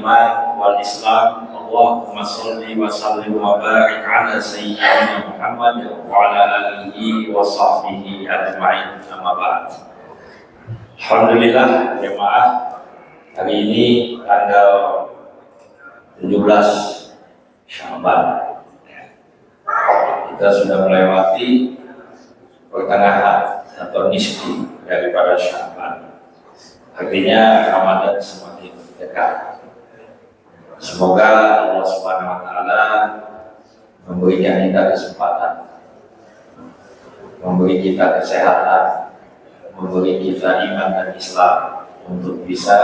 iman wal Islam. Allahumma shalli wa sallim wa barik ala sayyidina Muhammad wa ala alihi wa sahbihi ajma'in. Amma ba'd. Alhamdulillah jemaah, hari ini tanggal 17 Sya'ban. Kita sudah melewati pertengahan atau nisfi daripada Sya'ban. Artinya Ramadan semakin dekat. Semoga Allah Subhanahu wa taala memberikan kita kesempatan, memberi kita kesehatan, memberi kita iman dan Islam untuk bisa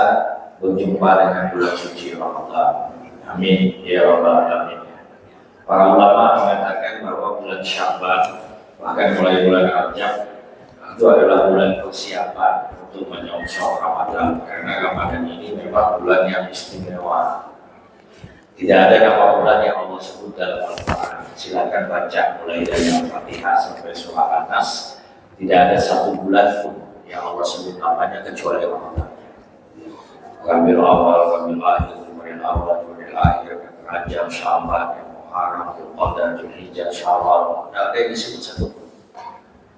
berjumpa dengan bulan suci Ramadan. Amin ya rabbal alamin. Para ulama mengatakan bahwa bulan Sya'ban, bahkan mulai bulan Rajab, itu adalah bulan persiapan untuk menyongsong Ramadan, karena Ramadan ini memang bulan yang istimewa. Tidak ada nama bulan yang Allah sebut dalam Al-Quran. Silakan baca mulai dari Al-Fatihah sampai surah An-Nas. Tidak ada satu bulan pun yang Allah sebut namanya kecuali Ramadan. Rabiul Awal, Rabiul Akhir, Rabiul Awal, Rabiul Akhir, Rajab, Sya'ban, Muharram, Dzulqa'dah, Dzulhijjah, Syawal. Tidak ada yang disebut satu pun.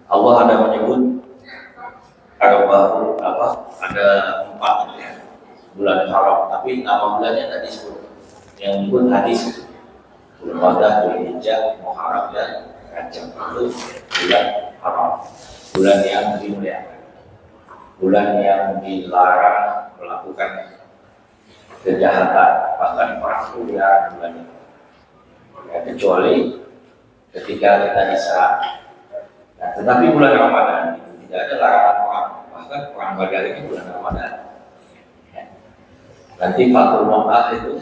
Allah ada menyebut ada 4 ya, bulan haram, tapi nama bulannya tadi disebut. Yang disebut hadis Dzulqa'dah, Dzulhijjah, Muharram dan Rajab, itu bulan haram, bulan yang dimuliakan, bulan yang dilarang melakukan kejahatan, bahkan perang ya bulan ini. Ya, kecuali ketika kita diserang. Nah, tetapi bulan Ramadan itu tidak ada larangan perang, bahkan perang Badar ini bulan Ramadan. Ya. Nanti Fathul Makkah itu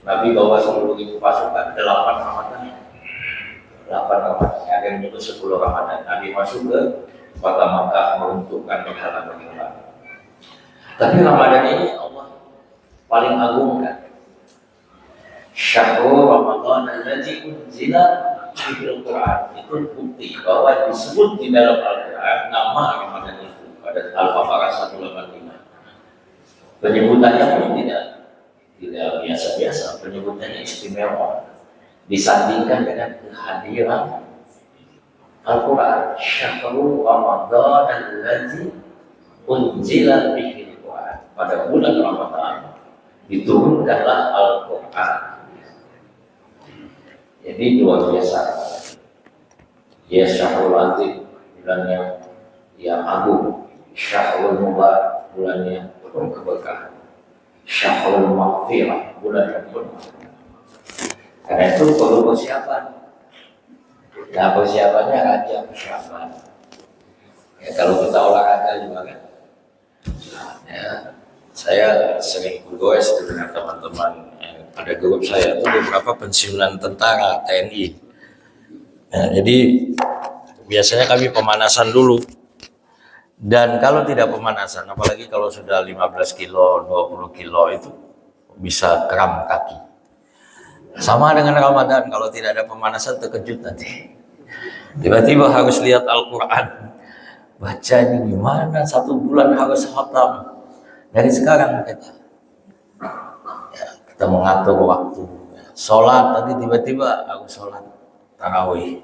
Nabi bawa 10.000 pasukan 8 Ramadan. 8 Ramadan, ada yang menyebut 10 Ramadan. Nabi masuk ke kota Makkah meruntuhkan berhala-berhala. Tapi Ramadan ini Allah paling agung kan. Syahrul Ramadan allazi unzila fihil Quran, itu bukti bahwa disebut di dalam Al-Quran nama Ramadan itu pada Al-Baqarah 185. Penyebutannya pun tidak biasa-biasa, penyebutannya istimewa, disandingkan dengan kehadiran Al-Quran. Syahrul Ramadan allazi unzila fihil Quran, pada bulan Ramadan diturunkanlah Al-Quran. Jadi luar biasa. Ya Syahrul Azim, bulan yang agung. Syahrul Mubarak, bulan yang penuh keberkahan. Syahrul Maghfirah, bulan yang penuh. Karena itu perlu persiapan. Nah, persiapannya Rajab, Sya'ban. Ya, kalau kita olahraga juga kan. Ya, saya sering bergoes dengan teman-teman. Ada grup saya itu beberapa pensiunan tentara TNI. Nah, jadi biasanya kami pemanasan dulu. Dan kalau tidak pemanasan, apalagi kalau sudah 15 kilo, 20 kilo itu bisa kram kaki. Sama dengan Ramadan, kalau tidak ada pemanasan terkejut nanti. Tiba-tiba harus lihat Al-Quran. Baca ini gimana, 1 bulan harus khatam. Dari sekarang kita mengatur waktu. Sholat tadi tiba-tiba harus sholat tarawih.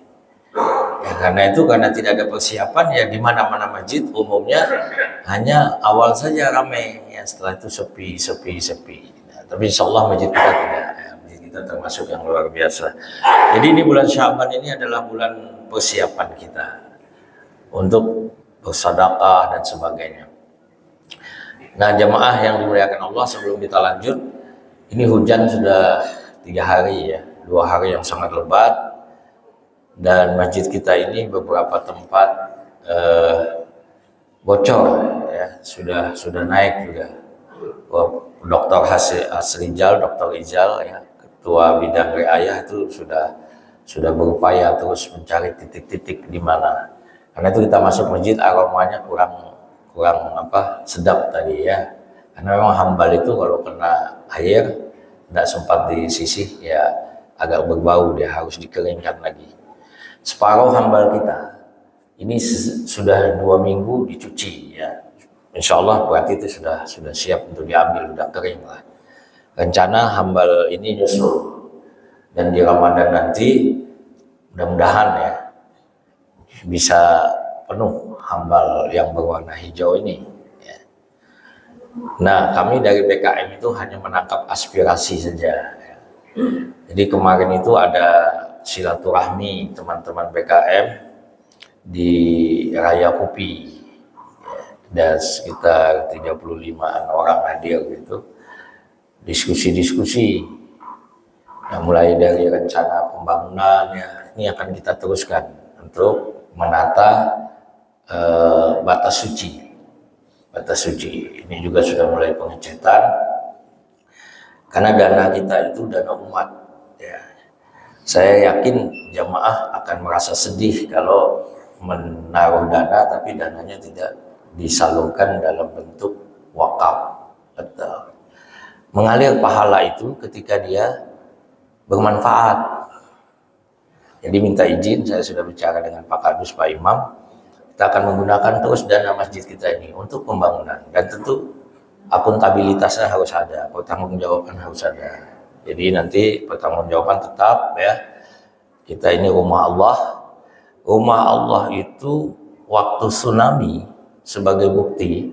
Ya, karena tidak ada persiapan, ya di mana-mana masjid umumnya hanya awal saja ramai, ya setelah itu sepi. Nah, tapi insyaallah masjid kita tidak, ya, masjid kita termasuk yang luar biasa. Jadi ini bulan Sya'ban ini adalah bulan persiapan kita untuk bersedekah dan sebagainya. Nah, jemaah yang dimuliakan Allah, sebelum kita lanjut, ini hujan sudah 3 hari ya, 2 hari yang sangat lebat, dan masjid kita ini beberapa tempat bocor ya, sudah naik juga. Dr. Hasrijal, Dr. Ijal ya, ketua bidang riayah itu sudah berupaya terus mencari titik-titik di mana. Karena itu kita masuk masjid aromanya kurang sedap tadi ya. Karena memang hambal itu kalau kena air tidak sempat disisih ya agak berbau, dia harus dikeringkan lagi. Separuh hambal kita ini sudah 2 minggu dicuci ya. Insya Allah berarti itu sudah siap untuk diambil, sudah kering lah. rencana hambal ini nyusul, dan di Ramadan nanti mudah-mudahan ya bisa penuh hambal yang berwarna hijau ini ya. Nah, kami dari BKM itu hanya menangkap aspirasi saja ya. Jadi kemarin itu ada silaturahmi teman-teman BKM di Raya Kupi, dan sekitar 35-an orang hadir gitu, diskusi-diskusi. Nah, mulai dari rencana pembangunannya, ini akan kita teruskan untuk menata batas suci. Batas suci ini juga sudah mulai pengecetan, karena dana kita itu dana umat ya. Saya yakin jamaah akan merasa sedih kalau menaruh dana tapi dananya tidak disalurkan dalam bentuk wakaf atau mengalir pahala itu ketika dia bermanfaat. Jadi minta izin, saya sudah bicara dengan Pak Kadus, Pak Imam, kita akan menggunakan terus dana masjid kita ini untuk pembangunan, dan tentu akuntabilitasnya harus ada, pertanggungjawaban harus ada. Jadi nanti pertanggungjawaban tetap ya, kita ini rumah Allah. Rumah Allah itu waktu tsunami sebagai bukti,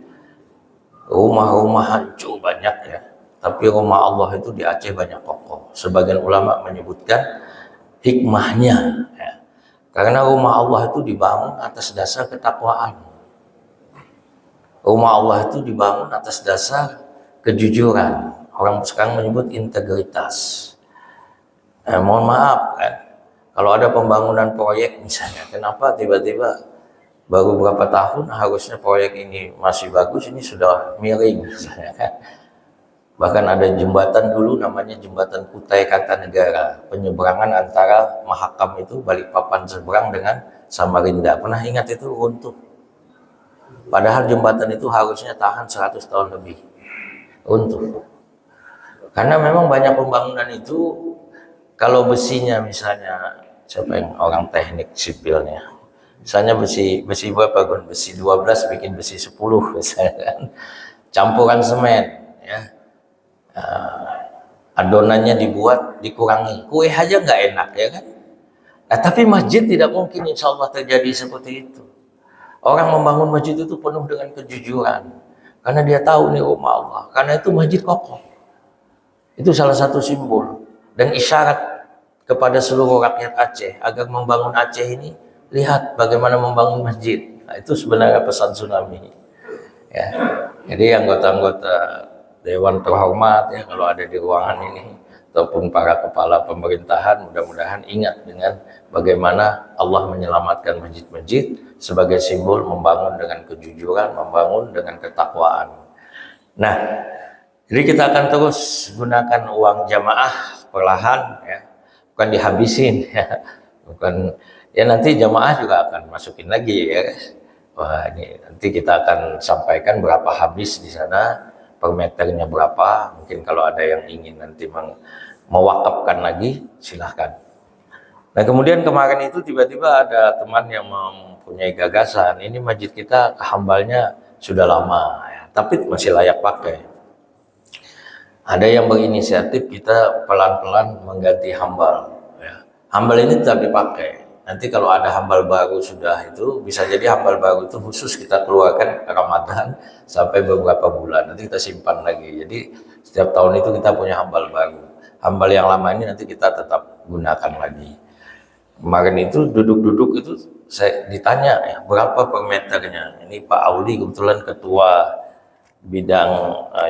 rumah-rumah hancur banyak ya, tapi rumah Allah itu di Aceh banyak kokoh. Sebagian ulama menyebutkan hikmahnya ya, karena rumah Allah itu dibangun atas dasar ketakwaan. Rumah Allah itu dibangun atas dasar kejujuran. Orang sekarang menyebut integritas. Mohon maaf kan, kalau ada pembangunan proyek misalnya, kenapa tiba-tiba baru berapa tahun harusnya proyek ini masih bagus, ini sudah miring misalnya kan. Bahkan ada jembatan dulu namanya jembatan Kutai Kartanegara, penyeberangan antara Mahakam itu Balikpapan seberang dengan Samarinda. Pernah ingat itu runtuh. Padahal jembatan itu harusnya tahan 100 tahun lebih. Runtuh. Karena memang banyak pembangunan itu, kalau besinya misalnya, siapa yang orang teknik sipilnya, misalnya besi berapa gun? Besi 12 bikin besi 10 misalnya kan. Campuran semen ya. Adonannya dibuat dikurangi, kue aja nggak enak ya kan. Nah, tapi masjid tidak mungkin insya Allah terjadi seperti itu. Orang membangun masjid itu penuh dengan kejujuran, karena dia tahu ini rumah Allah, karena itu masjid kokoh. Itu salah satu simbol dan isyarat kepada seluruh rakyat Aceh agar membangun Aceh ini, lihat bagaimana membangun masjid. Nah, itu sebenarnya pesan tsunami ya. Jadi anggota-anggota Dewan terhormat ya, kalau ada di ruangan ini, ataupun para kepala pemerintahan, mudah-mudahan ingat dengan bagaimana Allah menyelamatkan masjid-masjid sebagai simbol membangun dengan kejujuran, membangun dengan ketakwaan. Nah, jadi kita akan terus gunakan uang jamaah perlahan ya, bukan dihabisin ya, bukan ya, nanti jamaah juga akan masukin lagi ya. Wah, ini nanti kita akan sampaikan berapa habis di sana, per meternya berapa. Mungkin kalau ada yang ingin nanti mewakafkan lagi, silahkan. Nah, kemudian kemarin itu tiba-tiba ada teman yang mempunyai gagasan, ini masjid kita hambalnya sudah lama ya, tapi masih layak pakai. Ada yang berinisiatif kita pelan-pelan mengganti hambal ya. Hambal ini tetap dipakai. Nanti kalau ada hambal baru sudah itu, bisa jadi hambal baru itu khusus kita keluarkan Ramadan sampai beberapa bulan, nanti kita simpan lagi. Jadi setiap tahun itu kita punya hambal baru. Hambal yang lama ini nanti kita tetap gunakan lagi. Kemarin itu duduk-duduk itu saya ditanya ya, berapa per meternya. Ini Pak Auli kebetulan ketua bidang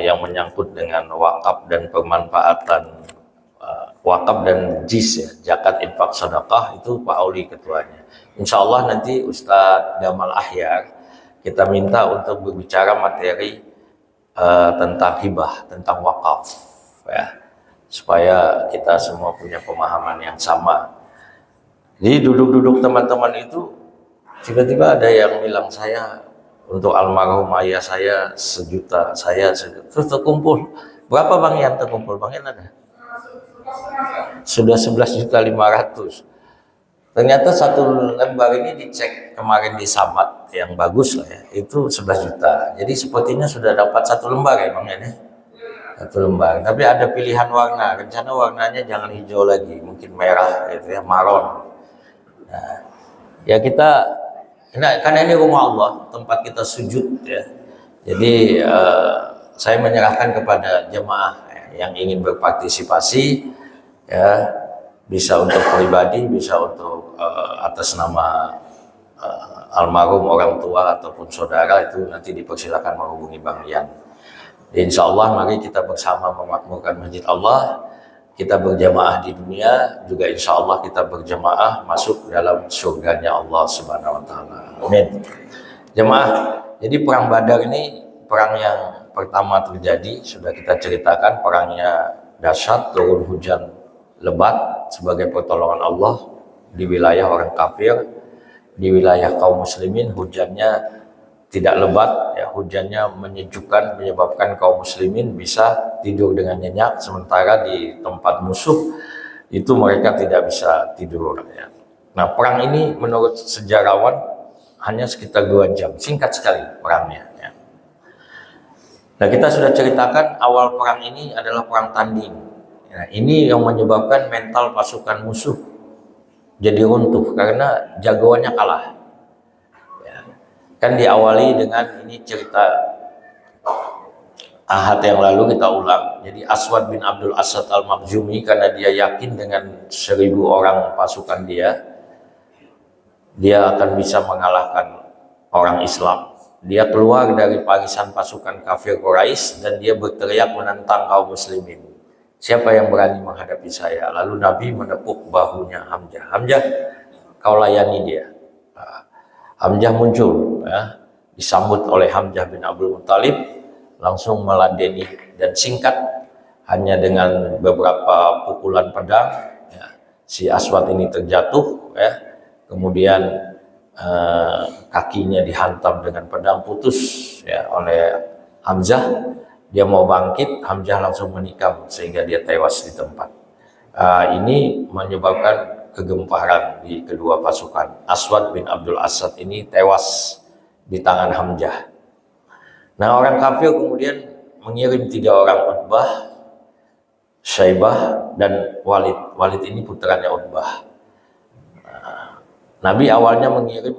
yang menyangkut dengan wakaf dan pemanfaatan wakaf dan JIS ya, zakat infak sedekah, itu Pak Auli ketuanya. Insya Allah nanti Ustadz Gamal Ahyar kita minta untuk berbicara materi tentang hibah, tentang wakaf ya, supaya kita semua punya pemahaman yang sama. Jadi duduk-duduk teman-teman itu tiba-tiba ada yang bilang, saya untuk almarhum ayah saya 1 juta, saya terus terkumpul. Berapa Bang Yan terkumpul? Bang Yan ada? Sudah 11.500.000. Ternyata satu lembar ini dicek kemarin di Samad yang bagus lah ya, itu 11 juta. Jadi sepertinya sudah dapat 1 lembar ya Bang Yan ya. 1 lembar. Tapi ada pilihan warna. Rencana warnanya jangan hijau lagi, mungkin merah gitu ya, maron. Nah, ya kita, karena ini rumah Allah, tempat kita sujud ya. Jadi saya menyerahkan kepada jemaah yang ingin berpartisipasi ya, bisa untuk pribadi, bisa untuk atas nama almarhum orang tua ataupun saudara, itu nanti dipersilakan menghubungi Bang Ian. Insya Allah mari kita bersama memakmurkan masjid Allah, kita berjamaah di dunia, juga insya Allah kita berjamaah masuk dalam surganya Allah Subhanahu wa Ta'ala. Amin. Jemaah, jadi perang Badar ini perang yang pertama terjadi, sudah kita ceritakan, perangnya dahsyat, turun hujan lebat sebagai pertolongan Allah di wilayah orang kafir. Di wilayah kaum muslimin hujannya tidak lebat ya, hujannya menyejukkan, menyebabkan kaum muslimin bisa tidur dengan nyenyak, sementara di tempat musuh itu mereka tidak bisa tidur ya. Nah, perang ini menurut sejarawan hanya sekitar 2 jam, singkat sekali perangnya ya. Nah, kita sudah ceritakan awal perang ini adalah perang tanding. Nah, ini yang menyebabkan mental pasukan musuh jadi runtuh karena jagoannya kalah. Ya. Kan diawali dengan ini cerita Ahad yang lalu kita ulang. Jadi Aswad bin Abdul Asad al-Makhzumi, karena dia yakin dengan 1000 orang pasukan dia akan bisa mengalahkan orang Islam. Dia keluar dari barisan pasukan kafir Quraisy dan dia berteriak menentang kaum muslimin. Siapa yang berani menghadapi saya? Lalu Nabi menepuk bahunya Hamzah. Hamzah, kau layani dia. Hamzah muncul, ya, disambut oleh Hamzah bin Abdul Muttalib, langsung meladeni, dan singkat, hanya dengan beberapa pukulan pedang, ya, si Aswad ini terjatuh, ya, kemudian kakinya dihantam dengan pedang, putus ya oleh Hamzah. Dia mau bangkit, Hamzah langsung menikam sehingga dia tewas di tempat. Ini menyebabkan kegemparan di kedua pasukan. Aswad bin Abdul Asad ini tewas di tangan Hamzah. Nah, orang kafir kemudian mengirim 3 orang, Utbah, Syaibah, dan Walid. Walid ini putranya Utbah. Nabi awalnya mengirim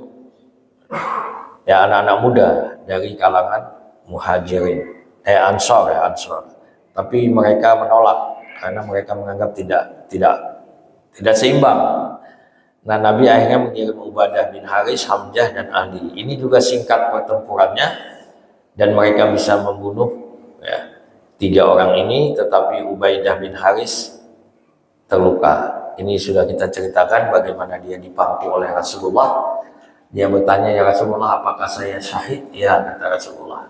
ya anak-anak muda dari kalangan muhajirin, Ansor ya, Ansor. Tapi mereka menolak karena mereka menganggap tidak seimbang. Nah, Nabi akhirnya mengirim Ubadah bin Haris, Hamzah, dan Ali. Ini juga singkat pertempurannya dan mereka bisa membunuh ya 3 orang ini, tetapi Ubaidah bin Haris terluka. Ini sudah kita ceritakan bagaimana dia dipangku oleh Rasulullah. Dia bertanya, ya Rasulullah, apakah saya syahid? Ya, kata Rasulullah.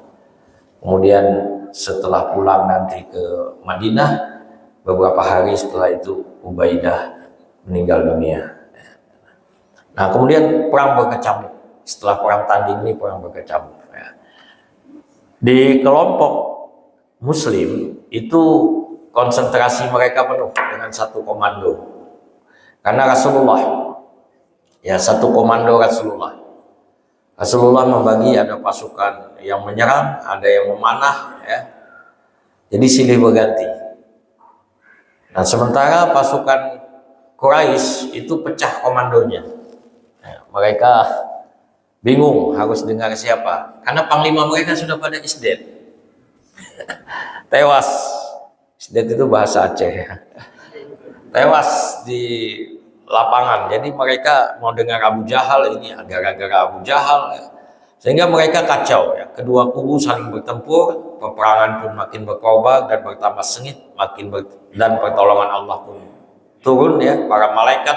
Kemudian setelah pulang nanti ke Madinah, beberapa hari setelah itu Ubaidah meninggal dunia. Nah, kemudian perang berkecamuk. Setelah perang tanding ini perang berkecamuk. Di kelompok Muslim itu konsentrasi mereka penuh dengan satu komando. Karena Rasulullah, ya, satu komando Rasulullah. Rasulullah membagi, ada pasukan yang menyerang, ada yang memanah, ya. Jadi silih berganti. Nah, sementara pasukan Quraisy itu pecah komandonya. Ya, mereka bingung harus dengar siapa, karena panglima mereka sudah pada isdet. Tewas. Isdet itu bahasa Aceh, ya. Tewas di lapangan. Jadi mereka mau dengar Abu Jahal, ini gara-gara Abu Jahal ya. Sehingga mereka kacau ya. Kedua kubu saling bertempur, peperangan pun makin berkorban dan bertambah sengit, dan pertolongan Allah pun turun ya. Para malaikat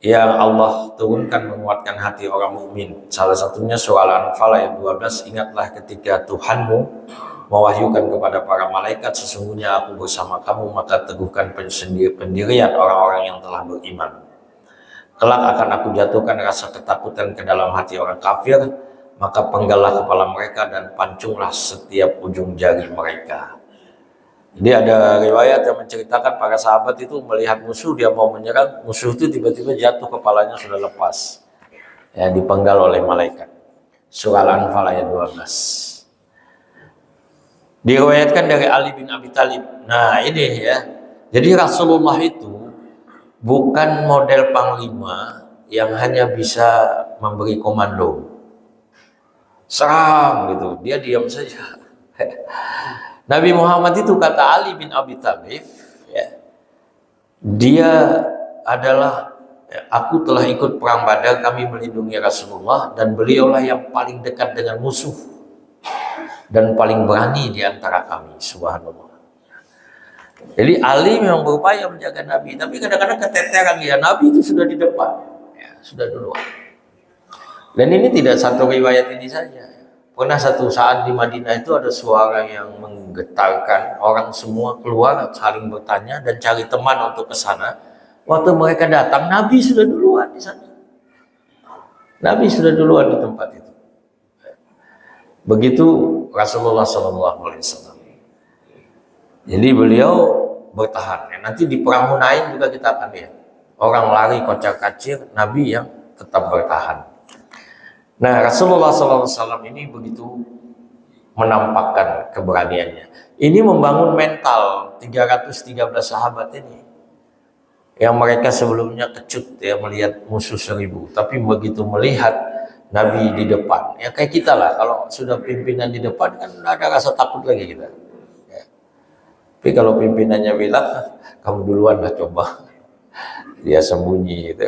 yang Allah turunkan menguatkan hati orang mukmin. Salah satunya surah Al-Anfal ayat 12, ingatlah ketika Tuhanmu mewahyukan kepada para malaikat, sesungguhnya aku bersama kamu, maka teguhkan pendirian orang-orang yang telah beriman. Kelak akan aku jatuhkan rasa ketakutan ke dalam hati orang kafir, maka penggallah kepala mereka dan pancunglah setiap ujung jari mereka. Jadi ada riwayat yang menceritakan para sahabat itu melihat musuh, dia mau menyerang, musuh itu tiba-tiba jatuh, kepalanya sudah lepas, ya, dipenggal oleh malaikat. Surah Al-Anfal ayat 12. Diriwayatkan dari Ali bin Abi Thalib. Nah ini ya, jadi Rasulullah itu bukan model panglima yang hanya bisa memberi komando, serang gitu, dia diam saja. Nabi Muhammad itu kata Ali bin Abi Thalib, ya, dia adalah, aku telah ikut perang Badar, kami melindungi Rasulullah dan beliaulah yang paling dekat dengan musuh dan paling berani di antara kami. Subhanallah. Jadi Ali memang berupaya menjaga Nabi, tapi kadang-kadang keteteran ya, Nabi itu sudah di depan, ya, sudah duluan. Dan ini tidak satu riwayat ini saja. Pernah satu saat di Madinah itu ada suara yang menggetarkan, orang semua keluar saling bertanya dan cari teman untuk ke sana. Waktu mereka datang, Nabi sudah duluan di sana. Nabi sudah duluan di tempat itu. Begitu Rasulullah SAW. Jadi beliau bertahan. Nanti di perang Hunain juga kita akan lihat. Orang lari kocar-kacir, Nabi yang tetap bertahan. Nah, Rasulullah SAW ini begitu menampakkan keberaniannya. Ini membangun mental 313 sahabat ini. Yang mereka sebelumnya kecut ya melihat musuh 1000. Tapi begitu melihat Nabi di depan. Ya kayak kita lah, kalau sudah pimpinan di depan kan tidak ada rasa takut lagi kita. Ya. Tapi kalau pimpinannya bilang, kamu duluan lah coba. Dia sembunyi gitu.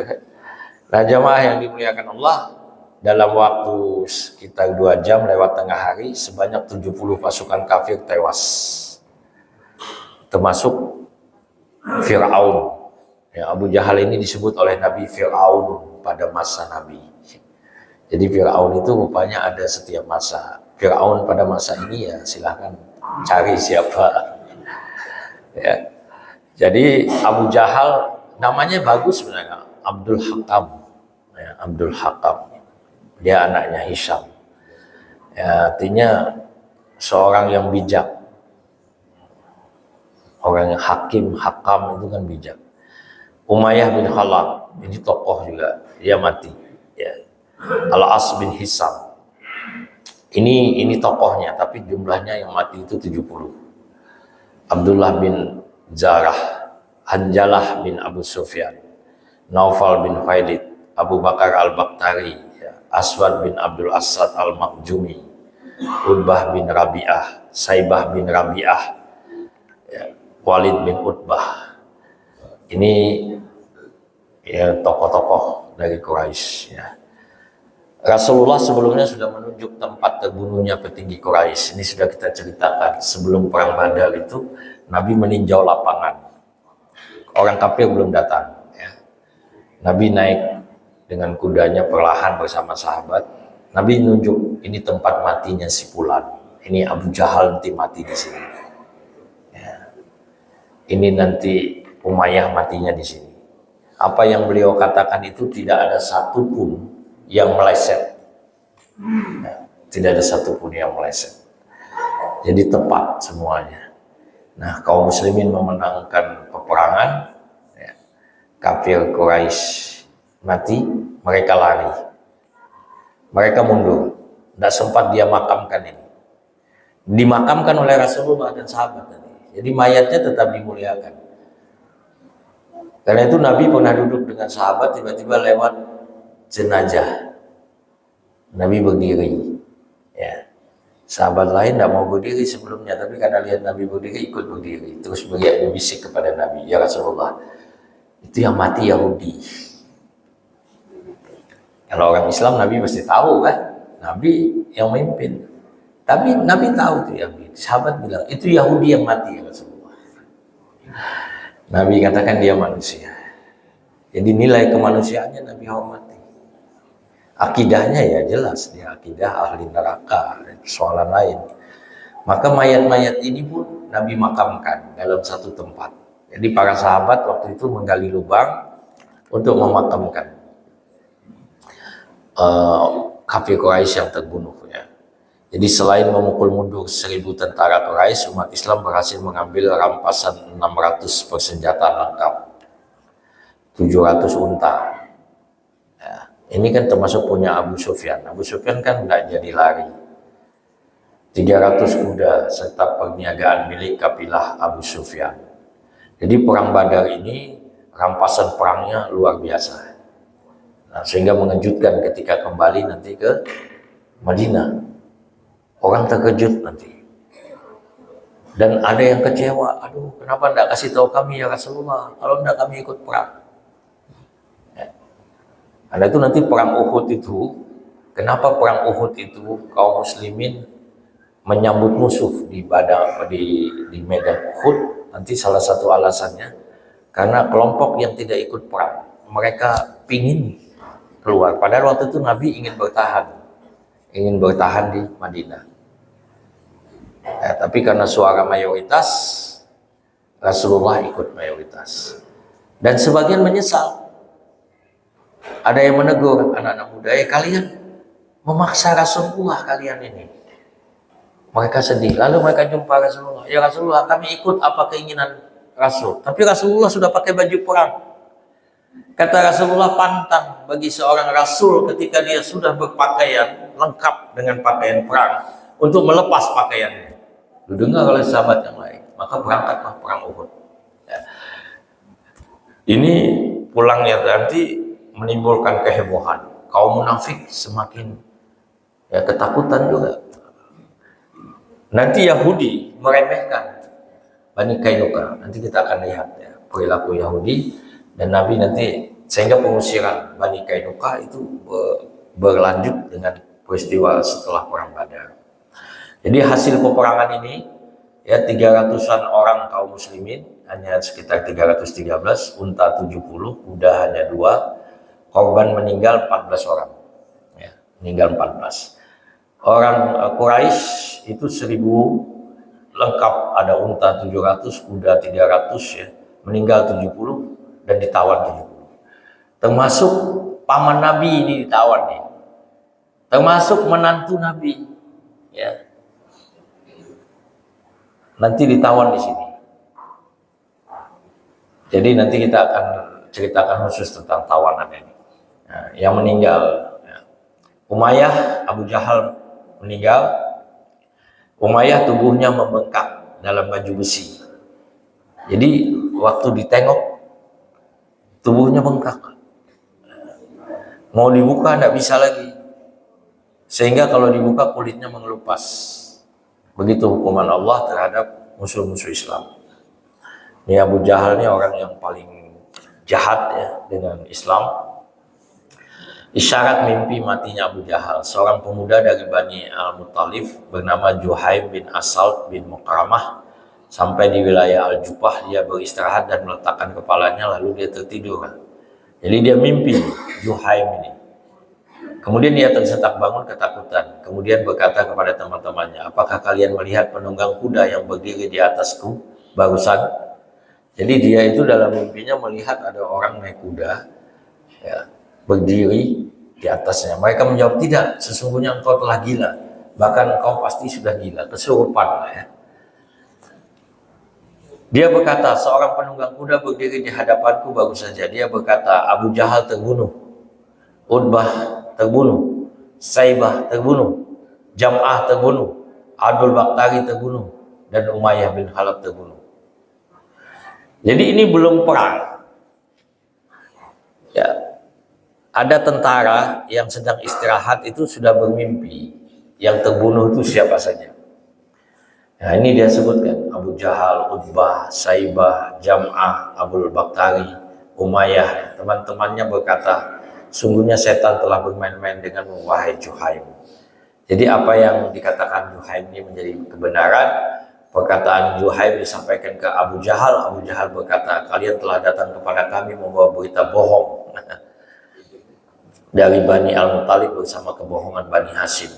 Nah jamaah yang dimuliakan Allah, dalam waktu sekitar 2 jam lewat tengah hari, sebanyak 70 pasukan kafir tewas. Termasuk Fir'aun. Ya, Abu Jahal ini disebut oleh Nabi Fir'aun pada masa Nabi. Jadi Fir'aun itu rupanya ada setiap masa. Fir'aun pada masa ini ya silahkan cari siapa. Ya. Jadi Abu Jahal namanya bagus sebenarnya, Abdul Hakam. Ya, Abdul Hakam. Dia anaknya Hisham. Ya, artinya seorang yang bijak. Orang yang hakim, hakam itu kan bijak. Umayyah bin Khalaf, ini tokoh juga, dia mati. Ya. Al-As bin Hisam. Ini tokohnya, tapi jumlahnya yang mati itu 70. Abdullah bin Zarah, Hanjalah bin Abu Sufyan, Naufal bin Khailid, Abu Bakar al-Bakhtari, Aswad bin Abdul Asad al-Makhjumi, Utbah bin Rabi'ah, Saibah bin Rabi'ah, ya, Walid bin Utbah. Ini ya tokoh-tokoh dari Quraisy. Ya. Rasulullah sebelumnya sudah menunjuk tempat terbunuhnya petinggi Quraisy. Ini sudah kita ceritakan. Sebelum perang Badar itu, Nabi meninjau lapangan. Orang kafir belum datang. Ya. Nabi naik dengan kudanya perlahan bersama sahabat. Nabi nunjuk, ini tempat matinya si Fulan. Ini Abu Jahal nanti mati di sini. Ya. Ini nanti Umayyah matinya di sini. Apa yang beliau katakan itu tidak ada satupun yang meleset. Ya. Tidak ada satupun yang meleset. Jadi tepat semuanya. Nah, kaum muslimin memenangkan peperangan. Ya. Kafir Quraisy mati, mereka lari, mereka mundur, tidak sempat dia makamkan ini, dimakamkan oleh Rasulullah dan sahabat tadi. Jadi mayatnya tetap dimuliakan. Karena itu Nabi pernah duduk dengan sahabat, tiba-tiba lewat jenazah, Nabi berdiri. Ya, sahabat lain tidak mau berdiri sebelumnya, tapi karena lihat Nabi berdiri ikut berdiri, terus beliau bisik kepada Nabi, ya Rasulullah, itu yang mati Yahudi. Kalau orang Islam, Nabi pasti tahu kan, Nabi yang memimpin. Tapi Nabi tahu itu Yahudi. Sahabat bilang, itu Yahudi yang mati ya Rasulullah. Nabi katakan dia manusia. Jadi nilai kemanusiaannya Nabi hormati. Akidahnya ya jelas, dia akidah ahli neraka, soalan lain. Maka mayat-mayat ini pun Nabi makamkan dalam satu tempat. Jadi para sahabat waktu itu menggali lubang untuk memakamkan kafir Quraisy yang terbunuh ya. Jadi selain memukul mundur 1000 tentara Quraisy, umat Islam berhasil mengambil rampasan 600 persenjataan lengkap, 700 unta. Ya, ini kan termasuk punya Abu Sufyan. Abu Sufyan kan nggak jadi lari. 300 kuda serta perniagaan milik kabilah Abu Sufyan. Jadi perang Badar ini rampasan perangnya luar biasa. Nah, sehingga mengejutkan ketika kembali nanti ke Madinah. Orang terkejut nanti. Dan ada yang kecewa, aduh kenapa enggak kasih tahu kami ya Rasulullah, kalau enggak kami ikut perang. Ya. Karena itu nanti perang Uhud itu, kenapa perang Uhud itu kaum muslimin menyambut musuh di medan Uhud, nanti salah satu alasannya karena kelompok yang tidak ikut perang, mereka pingin keluar. Padahal waktu itu Nabi ingin bertahan di Madinah. Tapi karena suara mayoritas, Rasulullah ikut mayoritas. Dan sebagian menyesal. Ada yang menegur anak-anak muda, kalian memaksa Rasulullah kalian ini. Mereka sedih. Lalu mereka jumpa Rasulullah. Ya Rasulullah, kami ikut apa keinginan Rasul. Tapi Rasulullah sudah pakai baju perang. Kata Rasulullah, pantang bagi seorang Rasul ketika dia sudah berpakaian lengkap dengan pakaian perang untuk melepas pakaiannya. Didengar oleh sahabat yang lain, maka berangkatlah perang Uhud. Ya. Ini pulangnya nanti menimbulkan kehebohan. Kaum munafik semakin ketakutan juga. Nanti Yahudi meremehkan Bani Qainuqa. Nanti kita akan lihat ya, perilaku Yahudi dan Nabi nanti, sehingga pengusiran Bani Qainuqa itu berlanjut dengan peristiwa setelah perang Badar. Jadi hasil peperangan ini ya 300-an orang kaum muslimin, hanya sekitar 313, unta 70, kuda hanya 2, korban meninggal 14 orang. Ya, meninggal 14. Orang Quraisy itu 1000 lengkap, ada unta 700, kuda 300 ya, meninggal 70 dan ditawan 70. Termasuk paman Nabi ini ditawan nih. Termasuk menantu Nabi. Ya. Nanti ditawan di sini. Jadi nanti kita akan ceritakan khusus tentang tawanan ini. Nah, yang meninggal, ya. Umayyah, Abu Jahal meninggal. Umayyah tubuhnya membengkak dalam baju besi. Jadi waktu ditengok tubuhnya bengkak. Mau dibuka tidak bisa lagi. Sehingga kalau dibuka kulitnya mengelupas. Begitu hukuman Allah terhadap musuh-musuh Islam. Ini Abu Jahal ini orang yang paling jahat ya dengan Islam. Isyarat mimpi matinya Abu Jahal, seorang pemuda dari Bani Al-Muttalib bernama Juhaim bin Asal bin Muqramah, sampai di wilayah Al-Jufah. Dia beristirahat dan meletakkan kepalanya, lalu dia tertidur. Jadi dia mimpi Juhaim ini. Kemudian dia tersetak bangun ketakutan. Kemudian berkata kepada teman-temannya, apakah kalian melihat penunggang kuda yang berdiri di atasku barusan? Jadi dia itu dalam mimpinya melihat ada orang naik kuda ya, berdiri di atasnya. Mereka menjawab, tidak, sesungguhnya engkau telah gila. Bahkan engkau pasti sudah gila, kesurupan ya. Dia berkata, seorang penunggang kuda berdiri di hadapanku baru saja. Dia berkata, Abu Jahal terbunuh, Utbah terbunuh, Saibah terbunuh, Jam'ah terbunuh, Abdul Bakhtari terbunuh, dan Umayyah bin Khalaf terbunuh. Jadi ini belum perang. Ya, ada tentara yang sedang istirahat itu sudah bermimpi. Yang terbunuh itu siapa saja. Nah ini dia sebutkan, Abu Jahal, Utbah, Saibah, Jam'ah, Abdul Bakhtari, Umayyah. Teman-temannya berkata, sungguhnya setan telah bermain-main denganmu, wahai Juhaim. Jadi apa yang dikatakan Juhaim ini menjadi kebenaran. Perkataan Juhaim disampaikan ke Abu Jahal. Abu Jahal berkata, kalian telah datang kepada kami membawa berita bohong dari Bani Al-Muttalib bersama kebohongan Bani Hashim.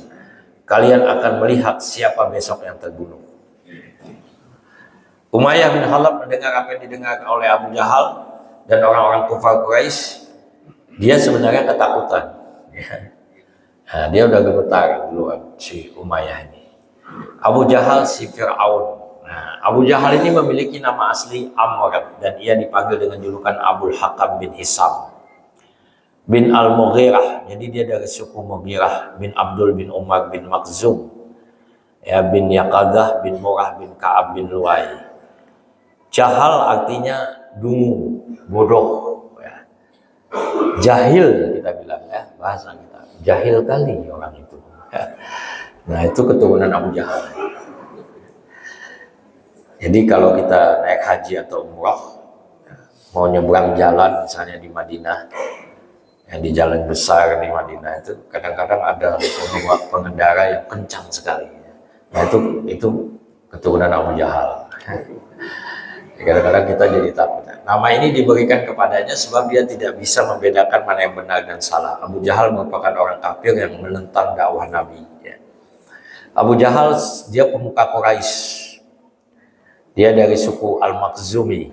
Kalian akan melihat siapa besok yang terbunuh. Umayyah bin Khalaf mendengar apa yang didengar oleh Abu Jahal dan orang-orang kufar Quraisy. Dia sebenarnya ketakutan. Nah, dia udah gemetar duluan si Umayyah ini. Abu Jahal si Fir'aun. Nah, Abu Jahal ini memiliki nama asli Amr dan ia dipanggil dengan julukan Abul Hakam bin Hisam bin Al-Mughirah. Jadi dia dari suku Mughirah bin Abdul bin Umar bin Makhzum. ya, bin Yaqadah bin Murrah bin Ka'ab bin Lu'ay. Jahal artinya dungu, bodoh, ya. Jahil kita bilang, ya, bahasa kita. Jahil kali orang itu. Ya. Nah, itu keturunan Abu Jahal. Jadi kalau kita naik haji atau umrah, mau nyebrang jalan misalnya di Madinah, yang di jalan besar di Madinah itu kadang-kadang ada pengendara yang kencang sekali. Nah, itu keturunan Abu Jahal. Kadang-kadang kita jadi takut. Nama ini diberikan kepadanya sebab dia tidak bisa membedakan mana yang benar dan salah. Abu Jahal merupakan orang kafir yang menentang dakwah Nabi. Abu Jahal dia pemuka Quraisy. Dia dari suku Al-Makhzumi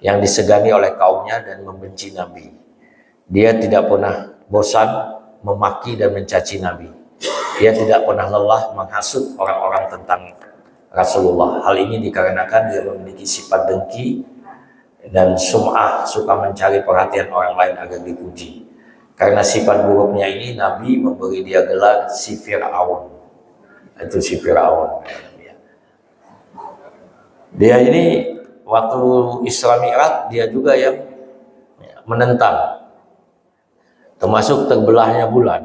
yang disegani oleh kaumnya dan membenci Nabi. Dia tidak pernah bosan memaki dan mencaci Nabi. Dia tidak pernah lelah menghasut orang-orang tentang Rasulullah. Hal ini dikarenakan dia memiliki sifat dengki dan sum'ah, suka mencari perhatian orang lain agar dipuji. Karena sifat buruknya ini, Nabi memberi dia gelar si Fir'aun. Itu si Fir'aun. Dia ini waktu Isra Mi'raj dia juga yang menentang, termasuk terbelahnya bulan.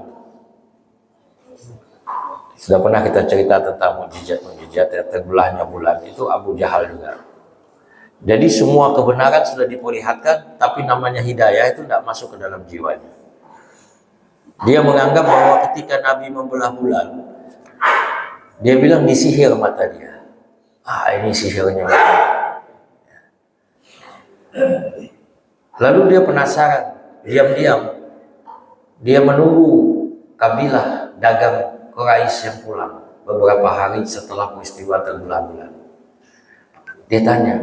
Sudah pernah kita cerita tentang mukjizat ya, terbelahnya bulan itu Abu Jahal juga. Jadi semua kebenaran sudah diperlihatkan, tapi namanya hidayah itu tidak masuk ke dalam jiwanya. Dia menganggap bahwa ketika Nabi membelah bulan, dia bilang disihir mata dia. Ini sihirnya. Lalu dia penasaran, diam-diam dia menunggu kabilah dagang Quraisy yang pulang beberapa hari setelah peristiwa terbelah bulan. Dia tanya,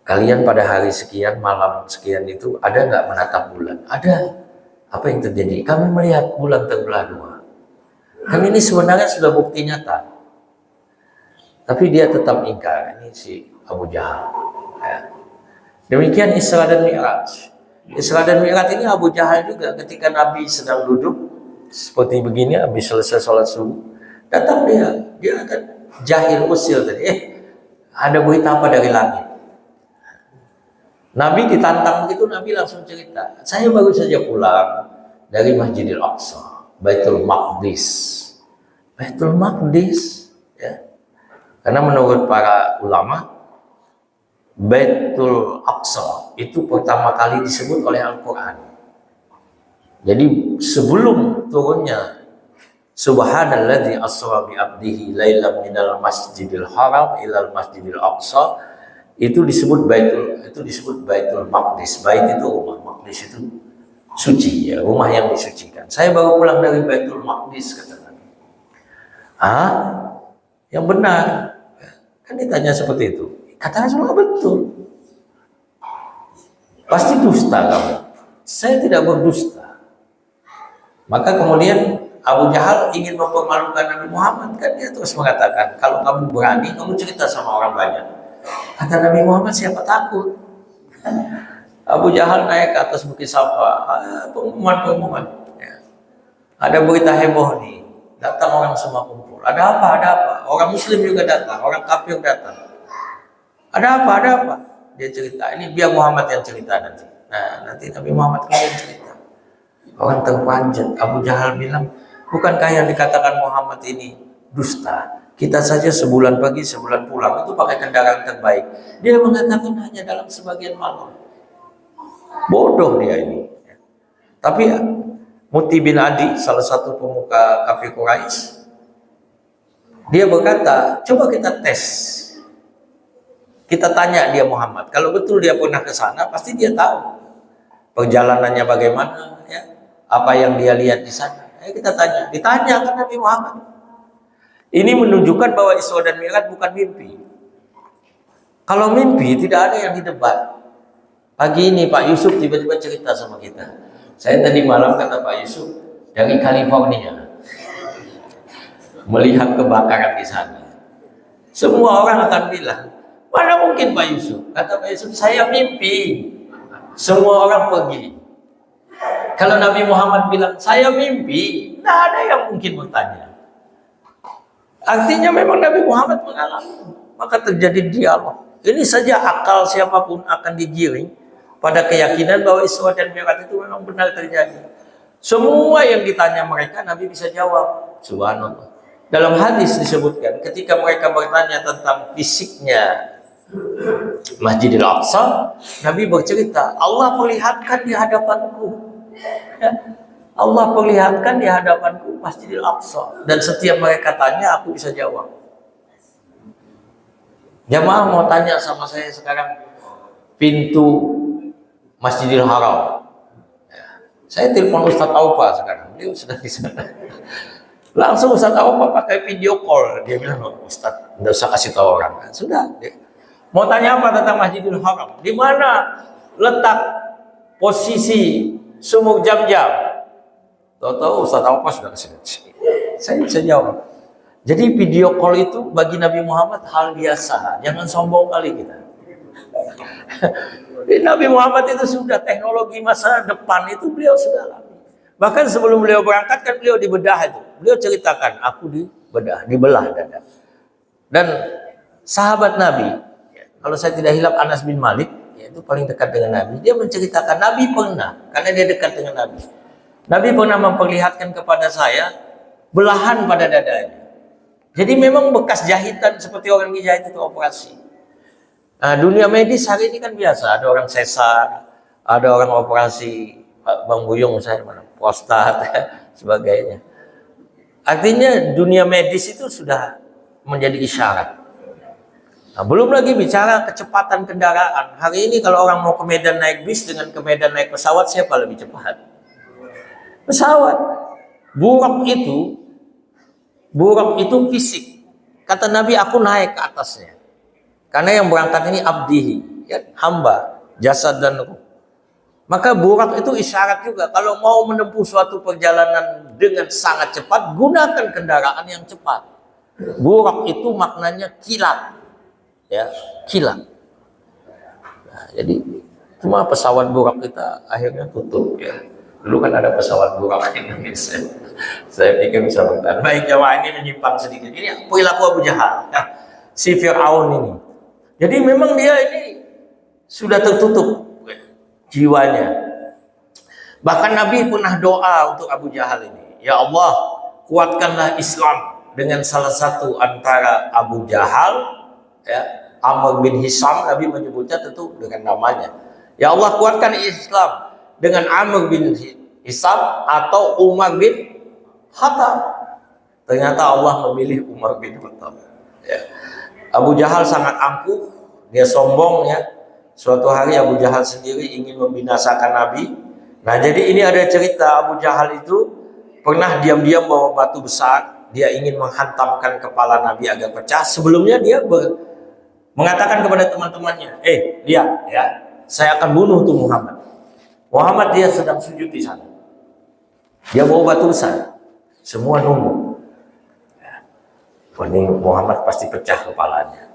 kalian pada hari sekian, malam sekian itu ada nggak menatap bulan? Ada. Apa yang terjadi? Kami melihat bulan terbelah dua. Kan ini sebenarnya sudah bukti nyata. Tapi dia tetap ingkar. Ini si Abu Jahal. Ya. Demikian Isra dan Mi'raj. Isra dan Mi'raj ini Abu Jahal juga. Ketika Nabi sedang duduk seperti begini, habis selesai sholat subuh, datang dia akan jahil usil tadi. Ada berita apa dari langit? Nabi ditantang begitu, Nabi langsung cerita. Saya baru saja pulang dari Masjidil Aqsa, Baitul Maqdis. Baitul Maqdis, ya. Karena menurut para ulama, Baitul Aqsa itu pertama kali disebut oleh Al-Quran. Jadi sebelum turunnya Subhanalladzi asra bi 'abdihi lailan minal masjidil haram ilal masjidil aqsa, itu disebut Baitul Maqdis. Bait itu rumah, Maqdis itu suci, ya, rumah yang disucikan. Saya baru pulang dari Baitul Maqdis, kata Nabi. Yang benar. Kan ditanya seperti itu. Kata Rasulullah, betul. Pasti dusta kamu. Saya tidak berdusta. Maka kemudian Abu Jahal ingin mempermalukan Nabi Muhammad. Kan dia terus mengatakan, kalau kamu berani, kamu cerita sama orang banyak. Kata Nabi Muhammad, siapa takut? Abu Jahal naik ke atas Bukit Safa. Pengumuman. Ya. Ada berita heboh nih. Datang orang semua kumpul. Ada apa? Orang Muslim juga datang, orang kafir datang. Ada apa? Dia cerita. Ini biar Muhammad yang cerita nanti. Nah, nanti Nabi Muhammad yang cerita. Orang terpanjat. Abu Jahal bilang, bukankah yang dikatakan Muhammad ini dusta? Kita saja sebulan pergi, sebulan pulang, itu pakai kendaraan terbaik. Dia mengatakan hanya dalam sebagian malam. Bodoh dia ini. Tapi Muti bin Adi, salah satu pemuka kafir Quraisy, dia berkata, coba kita tes. Kita tanya dia Muhammad. Kalau betul dia pernah ke sana, pasti dia tahu perjalanannya bagaimana, ya, apa yang dia lihat di sana. Kita tanya. Ditanya kan Nabi Muhammad. Ini menunjukkan bahwa Isra dan Mi'raj bukan mimpi. Kalau mimpi tidak ada yang didebat. Pagi ini Pak Yusuf tiba-tiba cerita sama kita. Saya tadi malam, kata Pak Yusuf, dari California melihat kebakaran di sana. Semua orang akan bilang, mana mungkin Pak Yusuf? Kata Pak Yusuf, saya mimpi. Semua orang pergi. Kalau Nabi Muhammad bilang, saya mimpi, tidak ada yang mungkin bertanya. Artinya memang Nabi Muhammad mengalami, maka terjadi dialog. Ini saja akal siapapun akan digiring pada keyakinan bahwa Isra dan Mi'raj itu memang benar terjadi. Semua yang ditanya mereka, Nabi bisa jawab. Subhanallah. Dalam hadis disebutkan, ketika mereka bertanya tentang fisiknya Masjidil Aqsa, Nabi bercerita, Allah perlihatkan di hadapanku. Ya. Allah perlihatkan di hadapanku Masjidil Aqsa. Dan setiap mereka tanya, aku bisa jawab. Jamaah mau tanya sama saya sekarang, pintu Masjidil Haram. Saya telepon Ustadz Aupa sekarang, beliau sudah di sana. Langsung Ustadz Aupa pakai video call. Dia bilang, Ustadz, tidak usah kasih tahu orang. Sudah. Dia. Mau tanya apa tentang Masjidil Haram? Di mana letak posisi sumur Jam-Jam? Tahu-tahu Ustadz Aupa sudah kesini. Saya bisa jawab. Jadi video call itu bagi Nabi Muhammad hal biasa. Jangan sombong kali kita. Nabi Muhammad itu sudah teknologi masa depan itu beliau sudah alami. Bahkan sebelum beliau berangkat kan beliau dibedah itu. Beliau ceritakan, aku dibelah dada. Dan sahabat Nabi, kalau saya tidak hilap Anas bin Malik, itu paling dekat dengan Nabi. Dia menceritakan Nabi pernah, karena dia dekat dengan Nabi. Nabi pernah memperlihatkan kepada saya belahan pada dadanya. Jadi memang bekas jahitan seperti orang dijahit itu operasi. Nah, dunia medis hari ini kan biasa, ada orang sesar, ada orang operasi Bang Buyung saya mana prostat sebagainya. Artinya dunia medis itu sudah menjadi isyarat. Nah, belum lagi bicara kecepatan kendaraan. Hari ini kalau orang mau ke Medan naik bis dengan ke Medan naik pesawat, siapa lebih cepat? Pesawat. Burak itu fisik. Kata Nabi, aku naik ke atasnya. Karena yang berangkat ini abdihi, ya, hamba, jasad dan ruh. Maka burak itu isyarat juga. Kalau mau menempuh suatu perjalanan dengan sangat cepat, gunakan kendaraan yang cepat. Burak itu maknanya kilat, ya, kilat. Nah, jadi cuma pesawat burak kita akhirnya tutup, ya. Dulu kan ada pesawat burak di Indonesia. Saya pikir bisa bertahan. Baik, jamaah ini menyimpang sedikit. Ini perilaku Abu Jahal, si Fir'aun ini. Jadi memang dia ini sudah tertutup jiwanya. Bahkan Nabi pernah doa untuk Abu Jahal ini. Ya Allah, kuatkanlah Islam dengan salah satu antara Abu Jahal, ya, Amr bin Hisham. Nabi menyebutnya tentu dengan namanya. Ya Allah, kuatkan Islam dengan Amr bin Hisham atau Umar bin Khattab. Ternyata Allah memilih Umar bin Khattab. Ya. Abu Jahal sangat angkuh, dia sombong, ya. Suatu hari Abu Jahal sendiri ingin membinasakan Nabi. Nah, jadi ini ada cerita Abu Jahal itu pernah diam-diam bawa batu besar, dia ingin menghantamkan kepala Nabi agar pecah. Sebelumnya dia mengatakan kepada teman-temannya, lihat, ya, saya akan bunuh tuh Muhammad. Muhammad dia sedang sujud di sana. Dia bawa batu besar. Semua nunggu. Ini Muhammad pasti pecah kepalanya.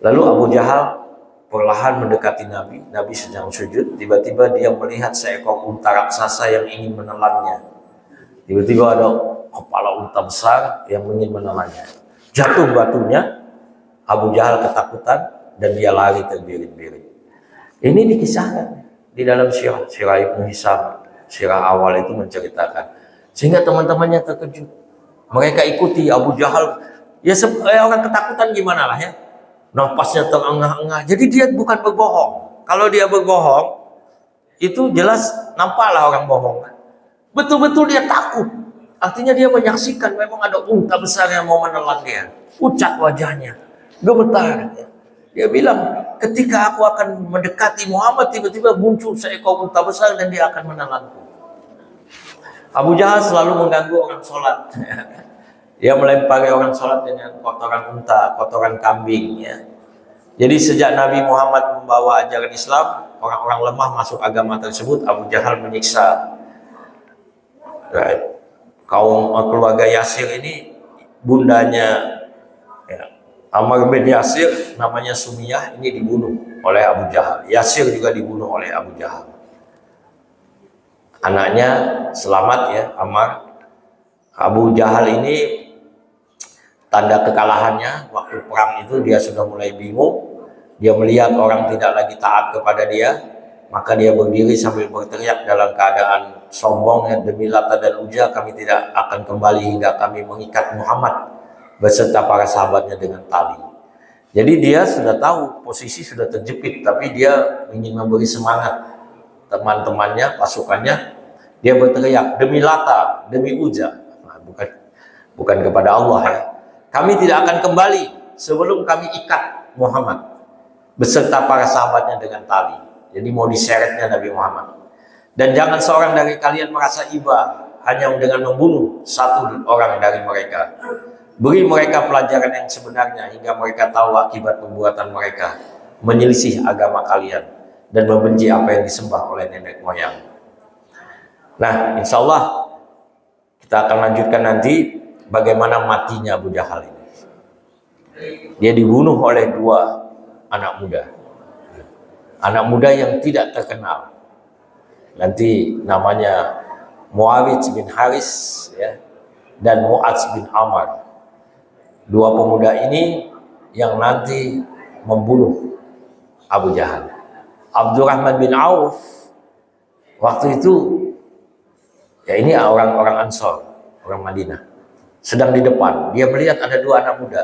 Lalu Abu Jahal perlahan mendekati Nabi. Nabi sedang sujud. Tiba-tiba dia melihat seekor unta raksasa yang ingin menelannya. Tiba-tiba ada kepala unta besar yang ingin menelannya. Jatuh batunya. Abu Jahal ketakutan dan dia lari terbirit-birit. Ini dikisahkan di dalam sirah Ibnu Hisham. Sirah awal itu menceritakan. Sehingga teman-temannya terkejut. Mereka ikuti Abu Jahal. Ya orang ketakutan gimana lah, ya. Napasnya terengah-engah. Jadi dia bukan berbohong. Kalau dia berbohong, itu jelas nampaklah orang bohong. Betul-betul dia takut. Artinya dia menyaksikan memang ada unta besar yang mau menelan dia. Pucat wajahnya, gemetar. Dia bilang, ketika aku akan mendekati Muhammad, tiba-tiba muncul seekor unta besar dan dia akan menelanku. Abu Jahal selalu mengganggu orang sholat. Dia melempari orang sholat dengan kotoran unta, kotoran kambing, ya. Jadi sejak Nabi Muhammad membawa ajaran Islam, orang-orang lemah masuk agama tersebut. Abu Jahal menyiksa kaum keluarga Yasir ini. Bundanya, ya, Ammar bin Yasir, namanya Sumiyah, ini dibunuh oleh Abu Jahal. Yasir juga dibunuh oleh Abu Jahal. Anaknya selamat, ya, Ammar. Abu Jahal ini tanda kekalahannya. Waktu perang itu dia sudah mulai bingung. Dia melihat orang tidak lagi taat kepada dia, maka dia berdiri sambil berteriak dalam keadaan sombong, ya, demi Lata dan Uzza kami tidak akan kembali hingga kami mengikat Muhammad beserta para sahabatnya dengan tali. Jadi dia sudah tahu posisi sudah terjepit, tapi dia ingin memberi semangat teman-temannya, pasukannya. Dia berteriak demi Lata, demi Uzza. Nah, bukan kepada Allah, ya. Kami tidak akan kembali sebelum kami ikat Muhammad beserta para sahabatnya dengan tali. Jadi mau diseretnya Nabi Muhammad. Dan jangan seorang dari kalian merasa iba hanya dengan membunuh satu orang dari mereka. Beri mereka pelajaran yang sebenarnya hingga mereka tahu akibat perbuatan mereka, menyelisih agama kalian dan membenci apa yang disembah oleh nenek moyang. Nah, insya Allah kita akan lanjutkan nanti bagaimana matinya Abu Jahal ini. Dia dibunuh oleh dua anak muda. Anak muda yang tidak terkenal. Nanti namanya Muawiyah bin Haris, ya, dan Mu'adz bin Amr. Dua pemuda ini yang nanti membunuh Abu Jahal. Abdurrahman bin Auf waktu itu, ya ini orang-orang Ansor, orang Madinah, sedang di depan. Dia melihat ada dua anak muda.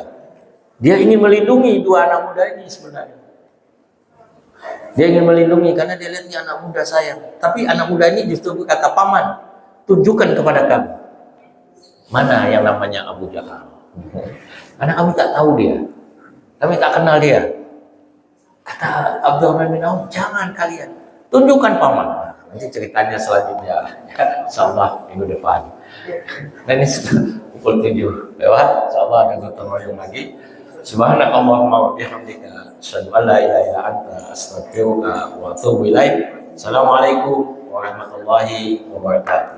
Dia ingin melindungi dua anak muda ini sebenarnya. Dia ingin melindungi karena dia lihat ini anak muda saya. Tapi anak muda ini justru berkata, paman, tunjukkan kepada kami mana yang namanya Abu Jahal. Karena kami tak tahu dia, kami tak kenal dia. Kata Abdurrahman bin Auf, jangan kalian, tunjukkan paman. Nah, nanti ceritanya selanjutnya, insyaallah minggu depan. Dan ini sudah pukul 7 lewat, insyaallah ada gotong royong lagi. Subhanakallahumma wa bihamdika, asyhadu an la ilaha illa anta, astaghfiruka wa atubu ilaik. Assalamualaikum warahmatullahi wabarakatuh.